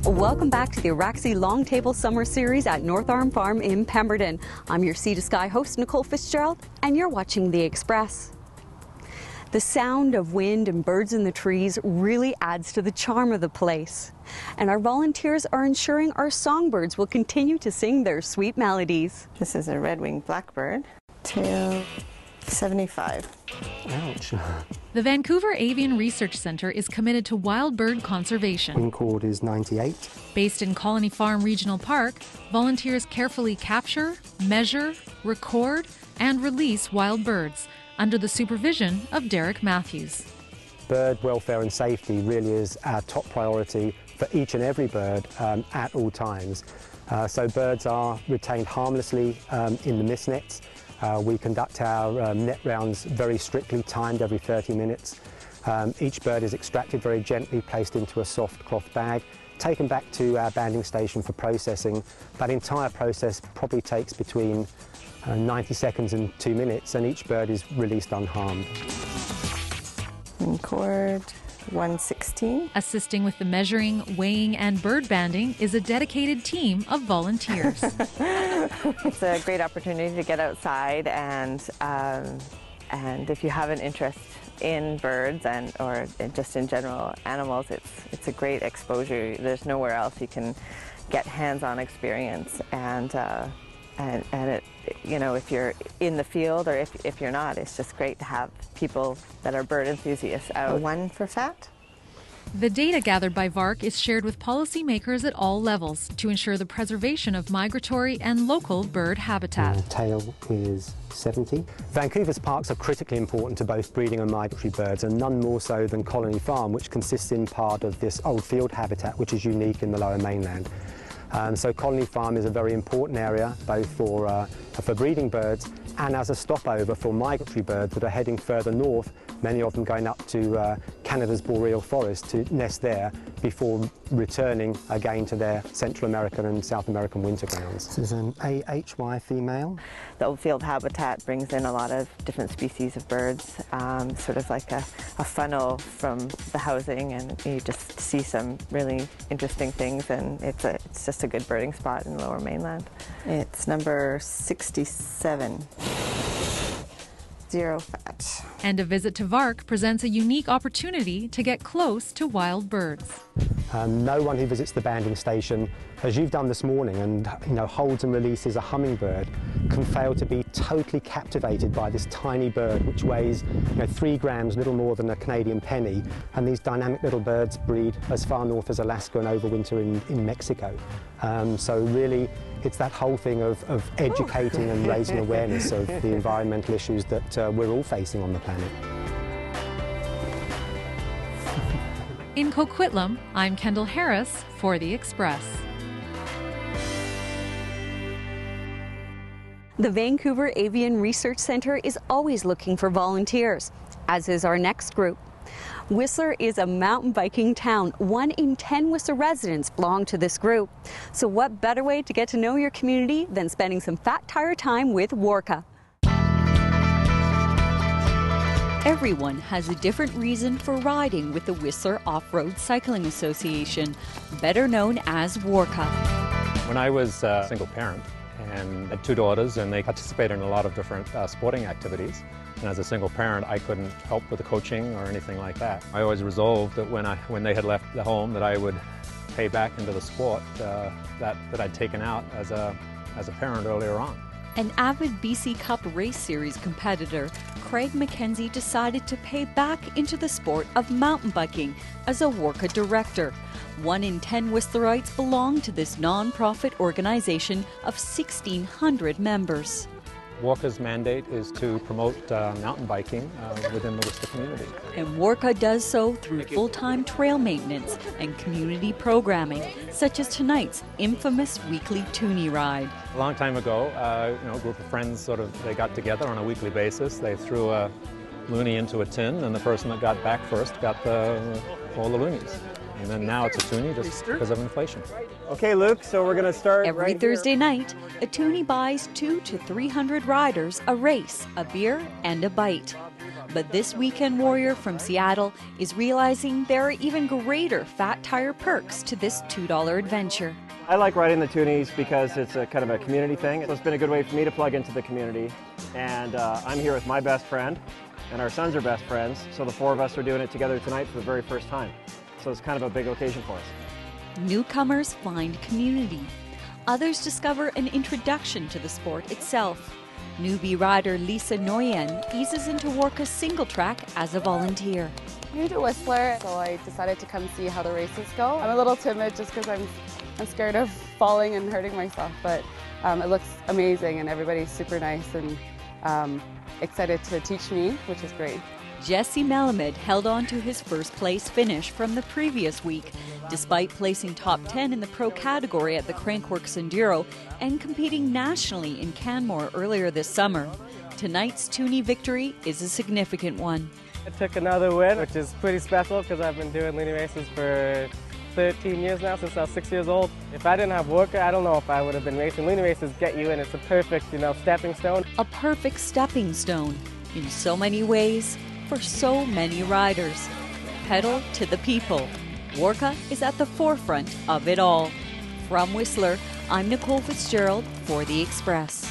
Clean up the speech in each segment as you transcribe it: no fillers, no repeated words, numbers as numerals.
Welcome back to the Araxi Longtable Summer Series at North Arm Farm in Pemberton. I'm your Sea to Sky host, Nicole Fitzgerald, and you're watching The Express. The sound of wind and birds in the trees really adds to the charm of the place. And our volunteers are ensuring our songbirds will continue to sing their sweet melodies. This is a red-winged blackbird, tail 75. Ouch. The Vancouver Avian Research Centre is committed to wild bird conservation. Wing chord is 98. Based in Colony Farm Regional Park, volunteers carefully capture, measure, record, and release wild birds under the supervision of Derek Matthews. Bird welfare and safety really is our top priority for each and every bird at all times. So birds are retained harmlessly in the mist nets. We conduct our net rounds very strictly, timed every 30 minutes. Each bird is extracted very gently, placed into a soft cloth bag, taken back to our banding station for processing. That entire process probably takes between 90 seconds and 2 minutes, and each bird is released unharmed. Wing chord 116. Assisting with the measuring, weighing, and bird banding is a dedicated team of volunteers. It's a great opportunity to get outside, and if you have an interest in birds or just in general animals, it's a great exposure. There's nowhere else you can get hands-on experience, and it, you know, if you're in the field or if you're not, it's just great to have people that are bird enthusiasts out. One for fat. The data gathered by VARC is shared with policymakers at all levels to ensure the preservation of migratory and local bird habitat. Tail is 70. Vancouver's parks are critically important to both breeding and migratory birds, and none more so than Colony Farm, which consists in part of this old field habitat, which is unique in the Lower Mainland. So Colony Farm is a very important area, both for breeding birds and as a stopover for migratory birds that are heading further north, many of them going up to Canada's boreal forest to nest there before returning again to their Central American and South American winter grounds. This is an AHY female. The old field habitat brings in a lot of different species of birds, sort of like a funnel from the housing, and you just see some really interesting things, and it's just a good birding spot in the Lower Mainland. It's number 67. 0 fat. And a visit to VARC presents a unique opportunity to get close to wild birds. No one who visits the banding station, as you've done this morning, and holds and releases a hummingbird, can fail to be totally captivated by this tiny bird, which weighs 3 grams, little more than a Canadian penny. And these dynamic little birds breed as far north as Alaska and overwinter in Mexico. So really, it's that whole thing of educating and raising awareness of the environmental issues that we're all facing on the planet. In Coquitlam, I'm Kendall Harris for The Express. The Vancouver Avian Research Centre is always looking for volunteers, as is our next group. Whistler is a mountain biking town. 1 in 10 Whistler residents belong to this group. So what better way to get to know your community than spending some fat tire time with WARCA? Everyone has a different reason for riding with the Whistler Off-Road Cycling Association, better known as WARCA. When I was a single parent and had 2 daughters, and they participated in a lot of different sporting activities, and as a single parent I couldn't help with the coaching or anything like that. I always resolved that when they had left the home that I would pay back into the sport that I'd taken out as a parent earlier on. An avid BC Cup Race Series competitor, Craig McKenzie decided to pay back into the sport of mountain biking as a WARCA director. 1 in 10 Whistlerites belong to this non-profit organization of 1,600 members. WARCA's mandate is to promote mountain biking within the Whistler community. And WARCA does so through full-time trail maintenance and community programming, such as tonight's infamous weekly Toonie Ride. A long time ago, a group of friends they got together on a weekly basis. They threw a loonie into a tin, and the person that got back first got all the loonies. And then now it's a toonie just because of inflation. Okay, Luke, so we're going to start Every Thursday night, a toonie buys 200 to 300 riders a race, a beer, and a bite. But this weekend warrior from Seattle is realizing there are even greater fat tire perks to this $2 adventure. I like riding the toonies because it's a kind of a community thing. So it's been a good way for me to plug into the community. And I'm here with my best friend, and our sons are best friends. So the four of us are doing it together tonight for the very first time. So it's kind of a big occasion for us. Newcomers find community. Others discover an introduction to the sport itself. Newbie rider Lisa Nguyen eases into Warka's single track as a volunteer. I'm new to Whistler, so I decided to come see how the races go. I'm a little timid just because I'm scared of falling and hurting myself, but it looks amazing and everybody's super nice and excited to teach me, which is great. Jesse Melamed held on to his first place finish from the previous week, despite placing top 10 in the pro category at the Crankworks Enduro and competing nationally in Canmore earlier this summer. Tonight's toonie victory is a significant one. I took another win, which is pretty special because I've been doing leading races for 13 years now, since I was 6 years old. If I didn't have Warka, I don't know if I would have been racing. Leading races get you in. It's a perfect, stepping stone. A perfect stepping stone in so many ways for so many riders. Pedal to the people. Warka is at the forefront of it all. From Whistler, I'm Nicole Fitzgerald for The Express.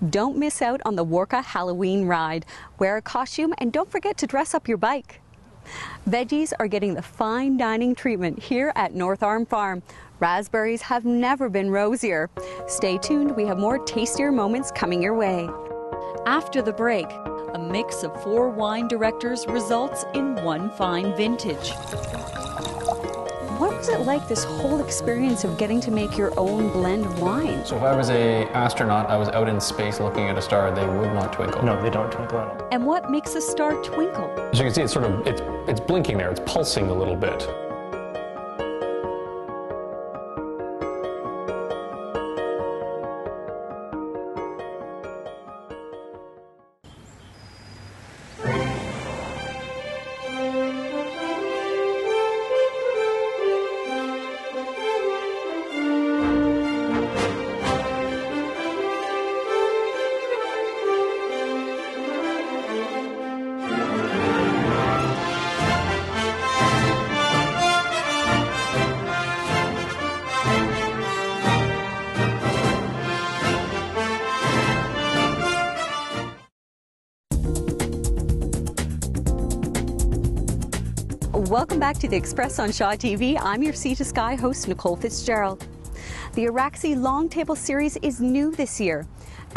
Don't miss out on the Warka Halloween ride. Wear a costume and don't forget to dress up your bike. Veggies are getting the fine dining treatment here at North Arm Farm. Raspberries have never been rosier. Stay tuned, we have more tastier moments coming your way. After the break, a mix of 4 wine directors results in one fine vintage. What was it like, this whole experience of getting to make your own blend of wine? So if I was an astronaut, I was out in space looking at a star, they would not twinkle. No, they don't twinkle at all. And what makes a star twinkle? As you can see, it's blinking there, it's pulsing a little bit. Welcome back to The Express on Shaw TV. I'm your Sea to Sky host, Nicole Fitzgerald. The Araxi Longtable Series is new this year,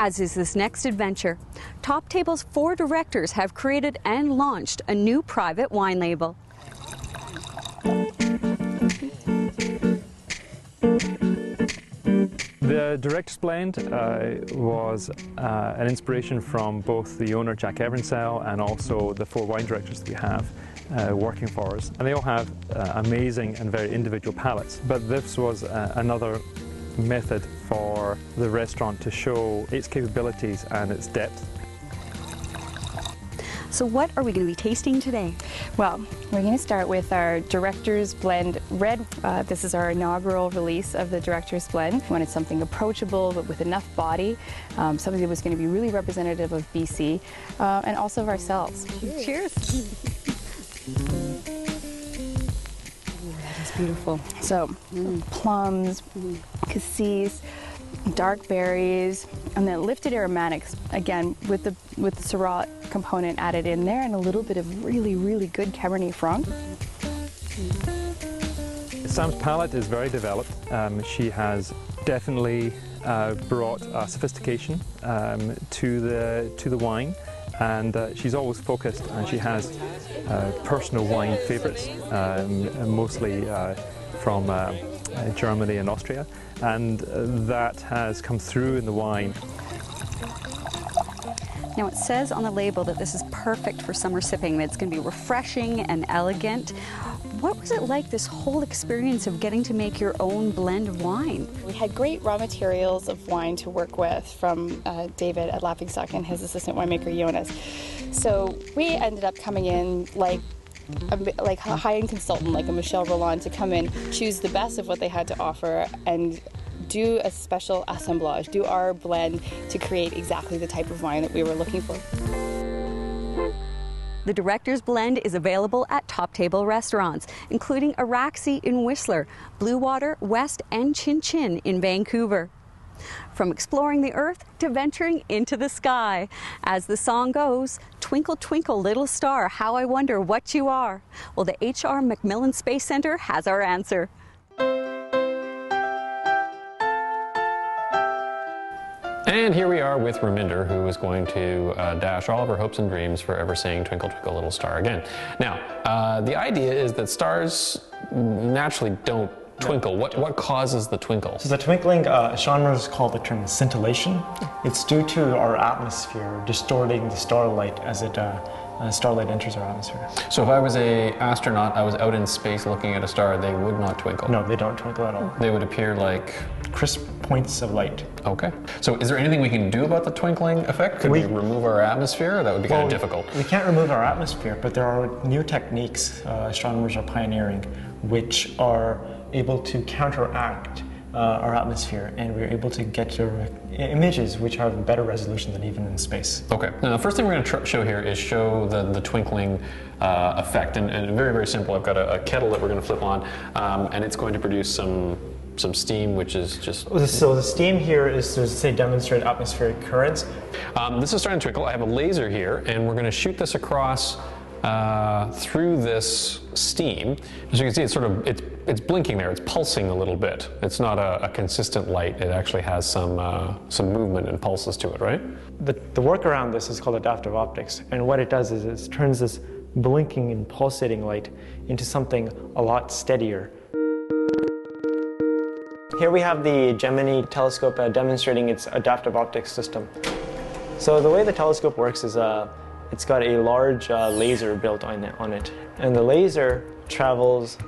as is this next adventure. Top Table's 4 directors have created and launched a new private wine label. The Director's Blend was an inspiration from both the owner, Jack Evernsell, and also the 4 wine directors that we have working for us. And they all have amazing and very individual palates. But this was another method for the restaurant to show its capabilities and its depth. So what are we going to be tasting today? Well, we're going to start with our Director's Blend Red. This is our inaugural release of the Director's Blend. We wanted something approachable but with enough body, something that was going to be really representative of BC and also of ourselves. Cheers. That is beautiful. So, plums, cassis, dark berries, and then lifted aromatics, again, with the Syrah component added in there, and a little bit of really, really good Cabernet Franc. Sam's palate is very developed. She has definitely brought sophistication to the wine, and she's always focused, and she has personal wine favorites, mostly from Germany and Austria, and that has come through in the wine. Now it says on the label that this is perfect for summer sipping, that it's going to be refreshing and elegant. What was it like, this whole experience of getting to make your own blend of wine? We had great raw materials of wine to work with from David at Laughingstock and his assistant winemaker Jonas. So we ended up coming in like a high-end consultant, like a Michelle Roland, to come in, choose the best of what they had to offer, and do a special assemblage, do our blend to create exactly the type of wine that we were looking for. The Director's Blend is available at top table restaurants, including Araxi in Whistler, Blue Water, West, and Chin Chin in Vancouver. From exploring the earth to venturing into the sky. As the song goes, twinkle, twinkle, little star, how I wonder what you are. Well, the H.R. MacMillan Space Center has our answer. And here we are with Raminder, who is going to dash all of our hopes and dreams for ever saying Twinkle Twinkle Little Star again. Now, the idea is that stars naturally don't twinkle. What causes the twinkle? So the twinkling, astronomers call the term scintillation. It's due to our atmosphere distorting the starlight as starlight enters our atmosphere. So if I was an astronaut, I was out in space looking at a star, they would not twinkle? No, they don't twinkle at all. They would appear like crisp points of light. Okay. So is there anything we can do about the twinkling effect? Could we remove our atmosphere? That would be kind of difficult. We can't remove our atmosphere, but there are new techniques astronomers are pioneering which are able to counteract our atmosphere, and we're able to get images which have better resolution than even in space. Okay. Now, the first thing we're going to show here is show the twinkling effect, and very, very simple. I've got a kettle that we're going to flip on, and it's going to produce some steam, which is just... So the steam here is to say demonstrate atmospheric currents. This is starting to twinkle. I have a laser here, and we're going to shoot this across through this steam. As you can see, it's blinking there. It's pulsing a little bit. It's not a consistent light. It actually has some movement and pulses to it, right? The work around this is called adaptive optics, and what it does is it turns this blinking and pulsating light into something a lot steadier. Here we have the Gemini telescope demonstrating its adaptive optics system. So the way the telescope works is it's got a large laser built on it, and the laser travels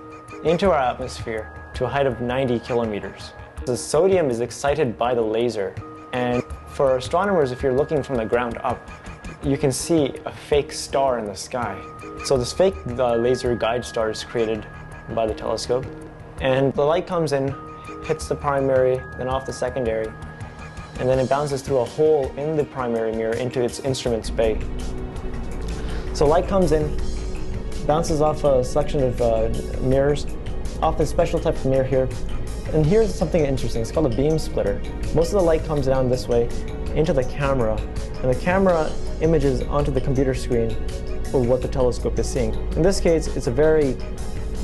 into our atmosphere to a height of 90 kilometers. The sodium is excited by the laser, and for astronomers, if you're looking from the ground up, you can see a fake star in the sky. So this fake laser guide star is created by the telescope, and the light comes in, hits the primary, then off the secondary, and then it bounces through a hole in the primary mirror into its instrument's bay. So light comes in, bounces off a selection of mirrors, off this special type of mirror here, and here's something interesting. It's called a beam splitter. Most of the light comes down this way into the camera, and the camera images onto the computer screen for what the telescope is seeing. In this case, it's a very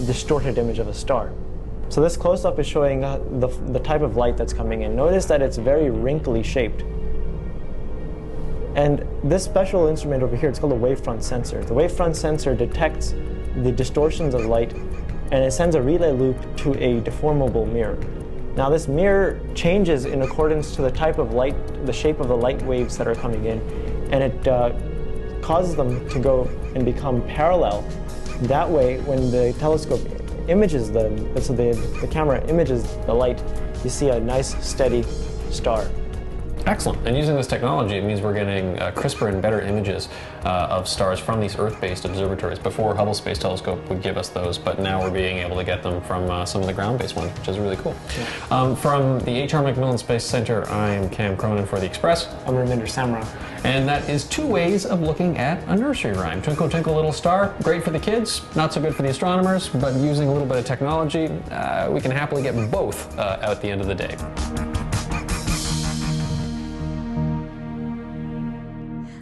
distorted image of a star. So this close-up is showing the type of light that's coming in. Notice that it's very wrinkly shaped. And this special instrument over here, it's called a wavefront sensor. The wavefront sensor detects the distortions of light, and it sends a relay loop to a deformable mirror. Now this mirror changes in accordance to the type of light, the shape of the light waves that are coming in, and it causes them to go and become parallel. That way, when the telescope images them, so the camera images the light, you see a nice steady star. Excellent. And using this technology, it means we're getting crisper and better images of stars from these Earth-based observatories. Before, Hubble Space Telescope would give us those, but now we're being able to get them from some of the ground-based ones, which is really cool. Yeah. From the H.R. MacMillan Space Center, I'm Cam Cronin for The Express. I'm Raminder Samra. And that is two ways of looking at a nursery rhyme. Twinkle, twinkle, little star, great for the kids, not so good for the astronomers, but using a little bit of technology, we can happily get both at the end of the day.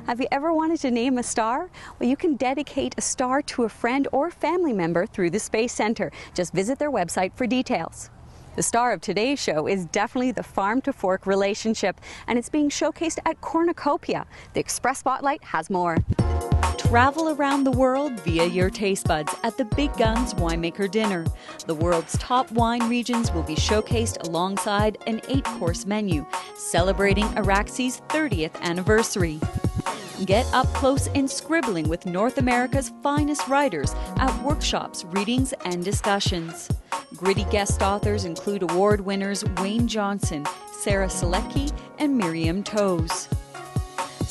Have you ever wanted to name a star? Well, you can dedicate a star to a friend or family member through the Space Center. Just visit their website for details. The star of today's show is definitely the farm-to-fork relationship, and it's being showcased at Cornucopia. The Express Spotlight has more. Travel around the world via your taste buds at the Big Guns Winemaker Dinner. The world's top wine regions will be showcased alongside an 8-course menu, celebrating Araxi's 30th anniversary. Get up close and scribbling with North America's finest writers at workshops, readings, and discussions. Gritty guest authors include award winners Wayne Johnson, Sarah Selecki, and Miriam Toes.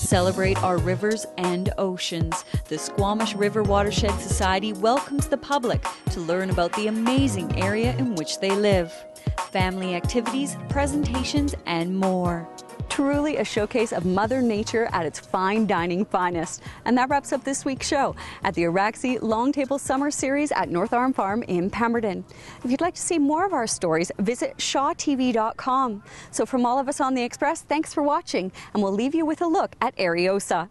celebrate our rivers and oceans. The Squamish River Watershed Society welcomes the public to learn about the amazing area in which they live. Family activities, presentations, and more. Truly a showcase of Mother Nature at its fine dining finest. And that wraps up this week's show at the Araxi Longtable Summer Series at North Arm Farm in Pemberton. If you'd like to see more of our stories, visit shawtv.com. So from all of us on The Express, thanks for watching, and we'll leave you with a look at Ariosa.